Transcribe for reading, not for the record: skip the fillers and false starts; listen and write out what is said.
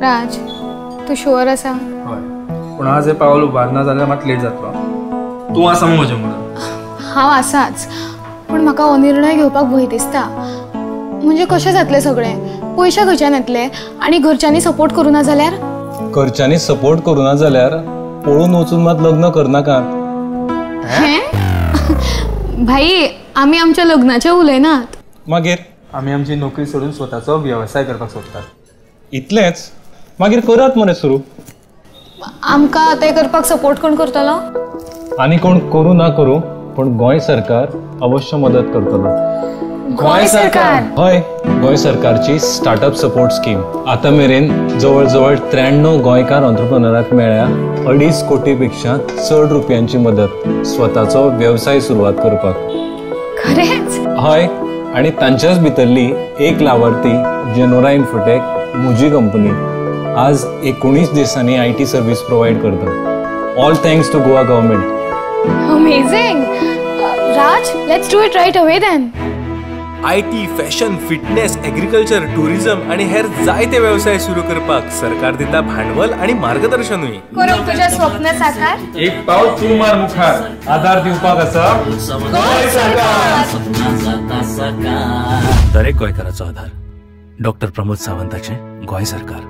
राज तू sure असा? हय पण आज हे पावल उबारना जाल्यार मात लेट जातलो. तूं आसा म्हज्या मदत? हांव आसाच पण म्हाका हो निर्णय घेवपाक भंय दिसता. म्हणजे कशें जातलें सगळें? पयशे खंयच्यान येतले आनी घरच्यांनी सपोर्ट करूना जाल्यार? घरच्यांनी सपोर्ट करूना जाल्यार पळून वचून मात लग्न करनाकात. भाई आमी आमच्या लग्नाचे उलयनात. मागीर आमी आमची नोकरी सोडून स्वताचो वेवसाय करपाक सोदतात. इतलेंच? मागीर करात मरे सुरू. आमकां ते करपाक सपोर्ट कोण करतलो? आनी कोण करू ना करू पण गोंय सरकार अवश्य मदत करतलो. गोंय सरकार? हय, गोंय सरकारची स्टार्टअप सपोर्ट स्कीम आतां मेरेन जवळ जवळ 93 गोंयकार एंटरप्रेन्युरांक मेळ्ळ्या 2.5 कोटीपेक्षा चड रुपयांची मदत स्वताचो वेवसाय सुरवात करपाक. खरेंच? हय आनी तांच्याच भितरली एक लावार्थी जेनोरा इन्फोटेक म्हजी कंपनी आज 19 दिसांनी IT सर्व्हिस प्रोवायड करता. All thanks to Goa government. Amazing. Raj, let's do it right away then. IT, fashion, fitness, agriculture, tourism आणि हेर जायते व्यवसाय सुरू करपाक सरकार दिता भांडवल आणि मार्गदर्शनूय. करूंक तुझे स्वप्न साकार? एक पावल तूं मार मुखार. आधार दिवपाक आसा गोंय सरकार. दरेक गोंयकाराचो आधार. डॉक्टर प्रमोद सावंताचें गोंय सरकार.